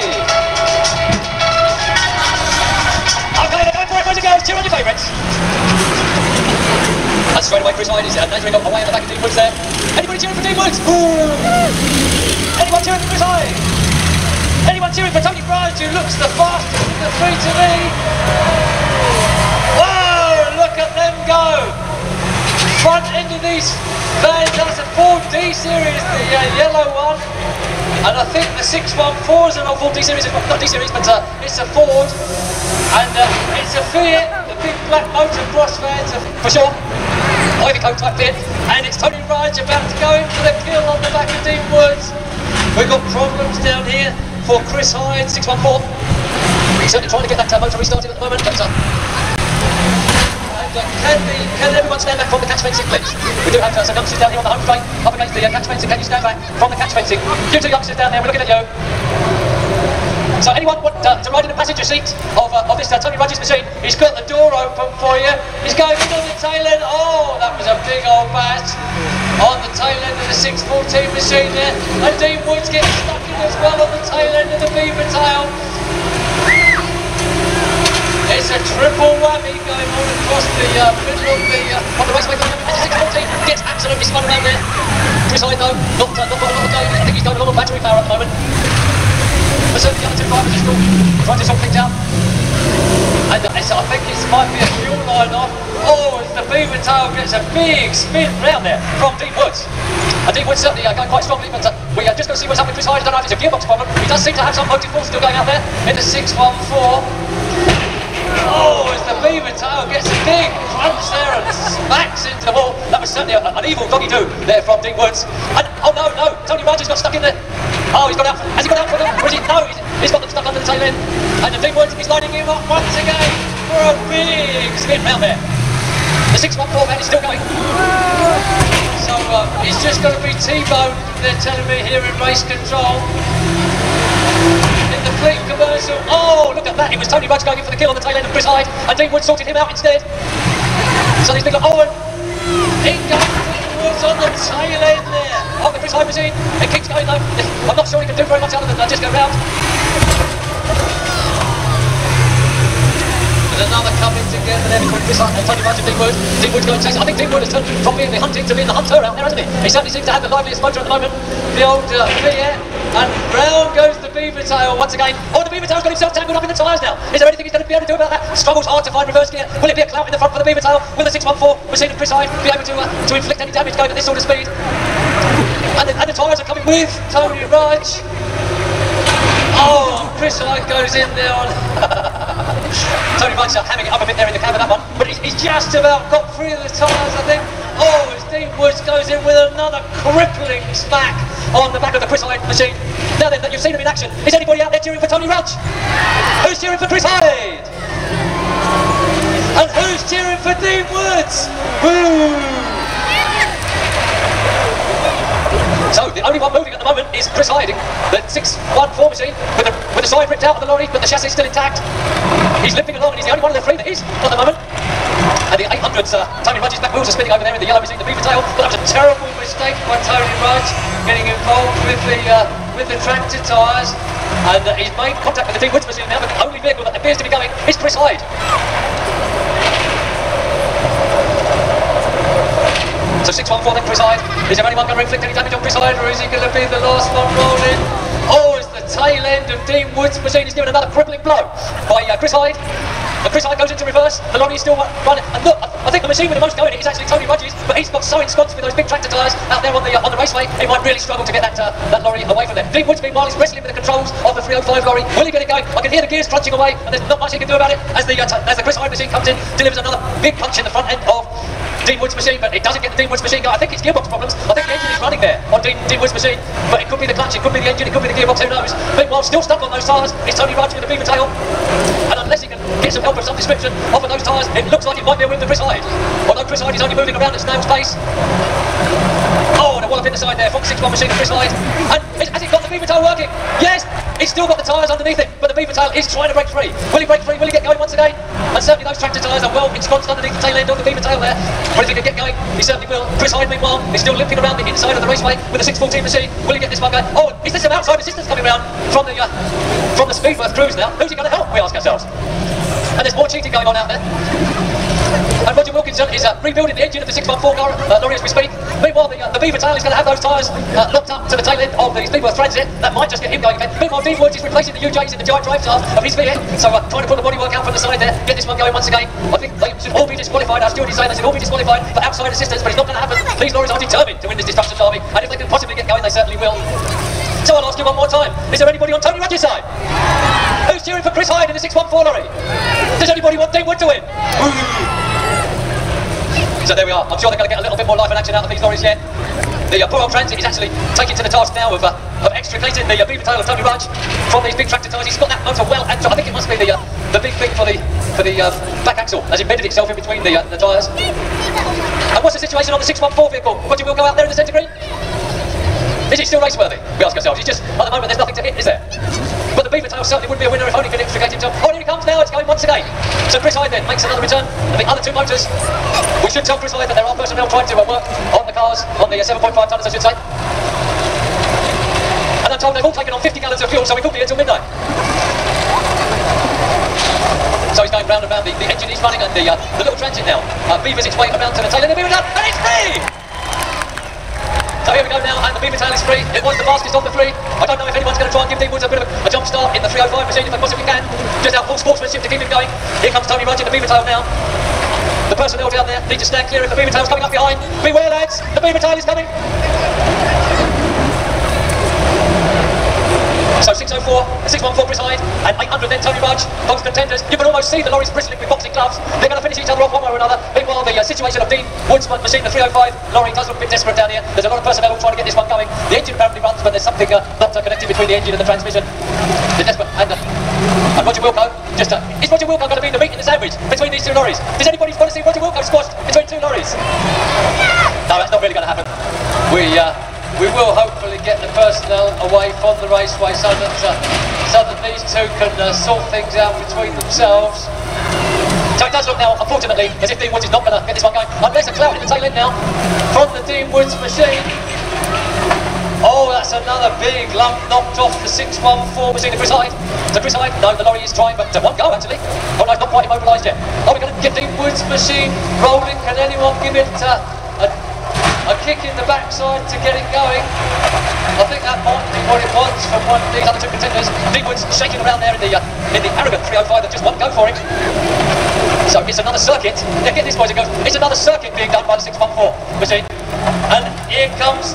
Okay, they're going for it. Where's it go? Cheer on your favourites. And straight away, Chris Hyde is Nadering away at the back of Dean Woods there. Anybody cheering for Dean Woods? Anyone cheering for Chris Hyde? Anyone cheering for Tony Bryant, who looks the fastest in the 3 to lead? Whoa, look at them go! Front end of these vans, that's a Ford D series, the yellow one. And I think the 614 is an old Ford D series, not D series, but it's a Ford. And it's a Fiat, the big black motocross vans, for sure. Ivyco type Fiat. And it's Tony Ryan about to go in for the kill on the back of Dean Woods. We've got problems down here for Chris Hyde, 614. He's certainly trying to get that motor restarted at the moment. But, can everyone stand back from the catch fencing, please? We do have some youngsters down here on the home straight, up against the catch fencing. Can you stand back from the catch fencing? You two youngsters down there, we're looking at you. So anyone want to ride in the passenger seat of this Tony Rudge's machine? He's got the door open for you. He's going in on the tail end. Oh, that was a big old bat on the tail end of the 614 machine there. And Dean Woods gets stuck in as well on the tail end of the beaver tail. It's a triple whammy going on across the middle of the raceway. And the 614 gets absolutely spun around there. Chris Hyde though, not got a lot of going. I think he's going a lot of battery power at the moment. But certainly the other two drivers are still trying to sort things out. And I think this might be a fuel line off. Oh, as the beaver tail gets a big spin round there from Dean Woods. And Dean Woods certainly going quite strongly, but we are just going to see what's happening with Chris Hyde. I don't know if it's a gearbox problem. He does seem to have some motive force still going out there in the 614. Oh, as the beaver tail gets a big crunch there and smacks into the wall. That was certainly an evil doggy-do there from Dean Woods. And, oh no, Tony Rogers got stuck in there. Oh, he's got out. Has he got out for them? Or is he? No, he's got them stuck under the tail end. And the Dean Woods is lining him up once again for a big spin round there. The 614 man is still going. So he's just going to be T-boned, they're telling me here in race control. In the fleet commercial. Oh, look at that. It was Tony Rudge going in for the kill on the tail end of Chris Hyde, and Dean Woods sorted him out instead. So these big Owen in going Woods on the tail end there of the Chris Hyde machine. It keeps going though. I'm not sure he can do very much other than just go round. There's another coming together there between Chris Hyde and Tony Rudge and Dean Woods. Dean Woods going to chase. I think Dean Woods has turned from being the hunting to being the hunter out there, hasn't he? He certainly seems to have the liveliest motor at the moment. The old Fiat. And round goes the beaver tail once again. Oh, the beaver tail's got himself tangled up in the tyres now. Is there anything he's going to be able to do about that? Struggles hard to find reverse gear. Will it be a clout in the front for the beaver tail? Will the 614 machine of Chris Hyde be able to inflict any damage going at this sort of speed? And the tyres are coming with Tony Rudge. Oh, Chris Hyde goes in there on... Tony Rudge hamming it up a bit there in the cab of that one. But he's just about got free of the tyres, I think. Oh, as Dean Woods goes in with another crippling smack on the back of the Chris Hyde machine. Now then, that you've seen him in action, is anybody out there cheering for Tony Rudge? Who's cheering for Chris Hyde? And who's cheering for Dean Woods? Woo! So the only one moving at the moment is Chris Hyde, the 614 machine, with the side ripped out of the lorry, but the chassis still intact. He's limping along, and he's the only one of the three that is at the moment. And the 800s, Tony Rudge's back wheels are spinning over there in the yellow machine, the beaver tail. But that was a terrible mistake by Tony Rudge, getting involved with the tractor tyres. And he's made contact with the Dean Woods machine now, but the only vehicle that appears to be going is Chris Hyde. So 614 then Chris Hyde. Is there anyone going to inflict any damage on Chris Hyde, or is he going to be the last one rolling? Oh, as the tail end of Dean Woods' machine is given another crippling blow by Chris Hyde. And Chris Hyde goes into reverse, the lorry is still running. And look, I think the machine with the most going is actually Tony Rudge's, but he's got so ensconced with those big tractor tyres out there on the raceway, he might really struggle to get that lorry away from there. Dean Woods, meanwhile, is wrestling with the controls of the 305 lorry. Will he get it going? I can hear the gears crunching away, and there's not much he can do about it as the Chris Hyde machine comes in, delivers another big punch in the front end of Dean Woods' machine, but it doesn't get the Dean Woods' machine going. I think it's gearbox problems. I think the engine is running there on Dean Woods' machine, but it could be the clutch, it could be the engine, it could be the gearbox, who knows. Meanwhile, still stuck on those tyres is Tony Rudge with the beaver tail, and unless he can get some help of some description off of those tyres, it looks like it might be a win for Chris Hyde. Although Chris Hyde is only moving around at snail's pace. Oh, and a wallop in the side there from the 6-1 machine of Chris Hyde. And has it got the beaver tail working? Yes, it's still got the tyres underneath it, but the beaver tail is trying to break free. Will he break free? Will he get going once again? And certainly those tractor tyres are well ensconced underneath the tail end of the beaver tail there. But if he can get going, he certainly will. Chris Hyde, meanwhile, is still limping around the inside of the raceway with the 614 machine. Will he get this one going? Oh, is there some outside assistance coming around from the from the Spedeworth crews now. Who's he going to help, we ask ourselves? And there's more cheating going on out there. And Roger Wilkinson is rebuilding the engine of the 614 lorry as we speak. Meanwhile, the Beaver Tail is going to have those tyres locked up to the tail end of the Spedeworth Transit. That might just get him going again. Meanwhile, Dean Woods is replacing the UJs in the giant drive shaft of his Fiat. So trying to put the bodywork out from the side there, get this one going once again. I think they should all be disqualified. Our steward is saying they should all be disqualified for outside assistance, but it's not going to happen. These lorries are determined to win this destruction derby, and if they can possibly get going, they certainly will. So I'll ask you one more time, is there anybody on Tony Rudge's side? Who's cheering for Chris Hyde in the 614 lorry? Does anybody want Dean Wood to win? So there we are. I'm sure they're going to get a little bit more life and action out of these lorries yet. The poor old Transit is actually taking to the task now of extricating the Beaver Tail of Tony Rudge from these big tractor tyres. He's got that motor well, and I think it must be the big thing for the back axle has embedded itself in between the tyres. And what's the situation on the 614 vehicle? Roger will go out there in the centre green? Is it still race-worthy? We ask ourselves. It's just, at the moment, there's nothing to hit, is there? But the Beaver Tail certainly would be a winner if only he could extricate himself. Oh, here he comes now, it's going once again. So Chris Hyde then makes another return. And the other two motors, we should tell Chris Hyde that there are personnel trying to work on the cars, on the 7.5 tonnes, I should say. And I'm told they've all taken on 50 gallons of fuel, so we could be here till midnight. So he's going round and round, the engine is running, and the little Transit now beavers its way around to the tail end of the Beaver Tail, and it's free! So here we go now, and the Beaver Tail is free. It was the fastest of the three. I don't know if anyone's going to try and give Dean Woods a bit of a jump start in the 305 machine, if they possibly can. Just out full sportsmanship to keep him going. Here comes Tony Rudge in the Beaver Tail now. The personnel down there need to stand clear if the Beaver Tail's coming up behind. Beware, lads, the Beaver Tail is coming. So 604, 614 Chris Hyde, and 800 then Tony Rudge, both contenders. You can almost see the lorries bristling with boxing gloves. They're going to finish each other off one way or another. Meanwhile, the situation of Dean Woods' machine, the 305 lorry, does look a bit desperate down here. There's a lot of personnel trying to get this one going. The engine apparently runs, but there's something not connected between the engine and the transmission. They're desperate, and Roger Wilco, is Roger Wilco going to be in the meat in the sandwich between these two lorries? Does anybody want to see Roger Wilco squashed between two lorries? No, that's not really going to happen. We will hopefully get the personnel away from the raceway so that these two can sort things out between themselves. So it does look now, unfortunately, as if Dean Woods is not going to get this one going. Unless a cloud in the tail end now from the Dean Woods machine. Oh, that's another big lump knocked off the 614 machine of Chris Hyde. So Chris Hyde, no, the lorry is trying, but one go actually. Oh no, it's not quite immobilised yet. Are we going to get Dean Woods machine rolling? Can anyone give it a kick in the backside to get it going? I think that might be what it wants from one of these other two contenders. Dean Woods shaking around there in the arrogant 305 that just won't go for him. So it's another circuit. Yeah, get this, boys and girls. It's another circuit being done by the 614 machine. And here comes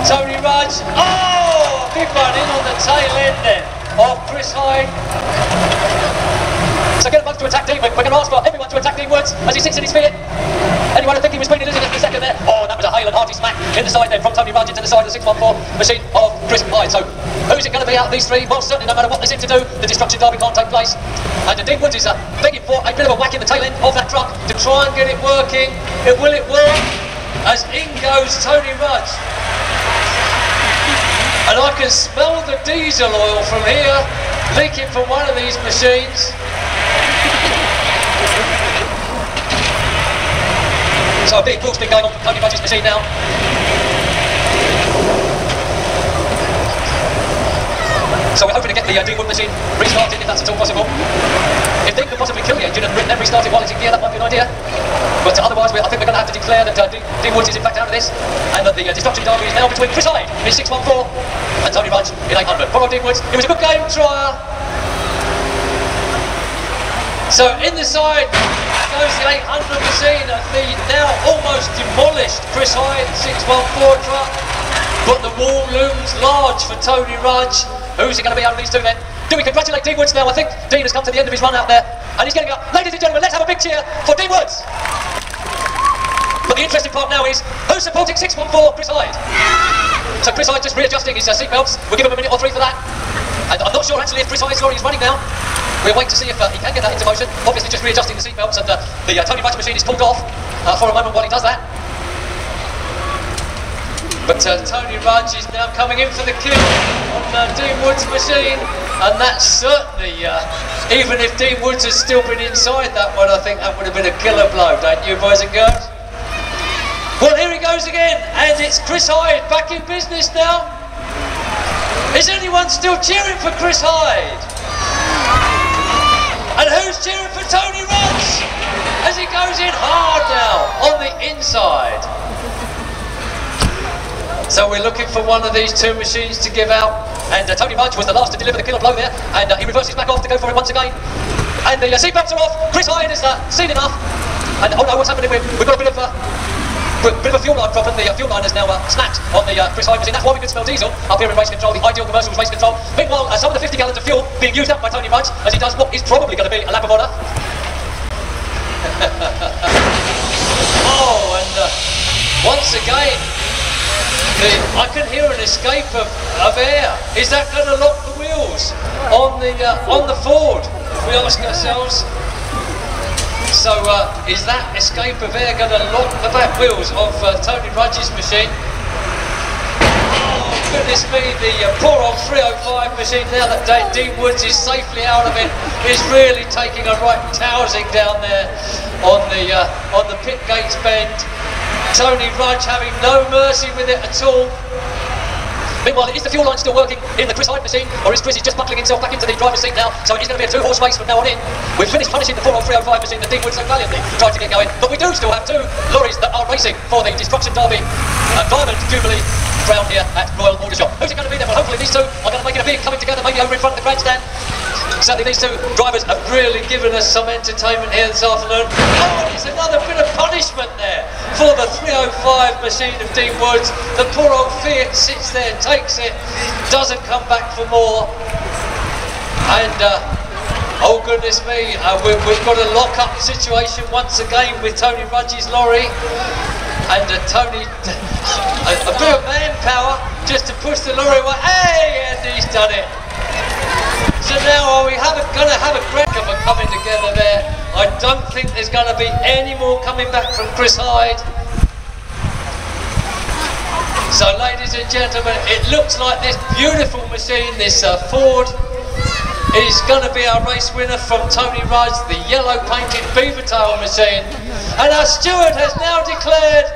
Tony Rudge. Oh, big one in on the tail end there of Chris Hyde. So get them both to attack Dean. We're going to ask for everyone to attack Dean Woods as he sits in his Fiat. Anyone who think he was being Elizabeth for a second there? Oh, that was a hail and hearty smack in the side there from Tony Rudge into the side of the 614 machine of Chris Hyde. So who's it going to be out of these three? Well, certainly no matter what they seem to do, the destruction derby can't take place. And Dean Woods is begging for a bit of a whack in the tail end of that truck to try and get it working. Will it work? As in goes Tony Rudge. And I can smell the diesel oil from here leaking from one of these machines. So a big pull's been going on from Tony Rudge's machine now. So we're hoping to get the Dean Wood machine restarted if that's at all possible. If Dean could possibly kill the engine and then restart it while it's in gear, that might be an idea. But otherwise, I think we're going to have to declare that Dean Woods is in fact out of this, and that the destruction derby is now between Chris Hyde in 614 and Tony Rudge in 800. Poor old Dean Woods, it was a good game, trial. So in the side goes the 800 machine of the now almost demolished Chris Hyde 614 truck. But the wall looms large for Tony Rudge. Who's it going to be out of these two then? Do we congratulate Dean Woods now? I think Dean has come to the end of his run out there, and he's getting up. Ladies and gentlemen, let's have a big cheer for Dean Woods. But the interesting part now is, who's supporting 614 Chris Hyde? So Chris Hyde just readjusting his seatbelts. We'll give him a minute or three for that. And I'm not sure actually if Chris Hyde's lorry is running now. We'll wait to see if he can get that into motion. Obviously just readjusting the seatbelts, and the Tony Rudge machine is pulled off for a moment while he does that. But Tony Rudge is now coming in for the kill on Dean Woods' machine, and that's certainly, even if Dean Woods has still been inside that one, I think that would have been a killer blow, don't you, boys and girls? Well, here he goes again, and it's Chris Hyde back in business now. Is anyone still cheering for Chris Hyde? Drivers cheering for Tony Rudge as he goes in hard now on the inside. So we're looking for one of these two machines to give out, and Tony Rudge was the last to deliver the killer blow there, and he reverses back off to go for it once again. And the seatbelts are off. Chris Hyde has seen enough. And oh no, what's happening? We've got a bit of a fuel line problem. The fuel line has now snapped on the Chris Hyde machine. That's why we can smell diesel up here in race control, the ideal commercials race control. Meanwhile, some of the 50 gallons of fuel being used up by Tony Rudge as he does what is probably going to be a lap of honour. Oh, and once again, I can hear an escape of air. Is that going to lock the wheels on the Ford? We ask ourselves. So is that escape of air going to lock the back wheels of Tony Rudge's machine? Oh goodness me, the poor old 305 machine, now that Dean Woods is safely out of it, is really taking a right towersing down there on the pit gates bend. Tony Rudge having no mercy with it at all. Meanwhile, is the fuel line still working in the Chris Hyde machine, or is Chris just buckling himself back into the driver's seat now? So it is going to be a two-horse race from now on in. We've finished punishing the poor old 305 machine that Dean Wood so valiantly tried to get going, but we do still have two lorries that are racing for the Destruction Derby Diamond Jubilee crown here at Royal Aldershot. Who's it going to be there? Well, hopefully these two are going to make it a big coming together, maybe over in front of the grandstand. Certainly these two drivers have really given us some entertainment here this afternoon. Oh, it's another bit of punishment there for the 305 machine of Dean Woods. The poor old Fiat sits there, takes it, doesn't come back for more. And oh goodness me, we've got a lock-up situation once again with Tony Rudge's lorry. And Tony, a bit of manpower just to push the lorry away. Hey, and he's done it. So now are we going to have a crack of a coming together there? I don't think there's going to be any more coming back from Chris Hyde. So ladies and gentlemen, it looks like this beautiful machine, this Ford, is going to be our race winner from Tony Rudge, the yellow painted beaver tail machine. And our steward has now declared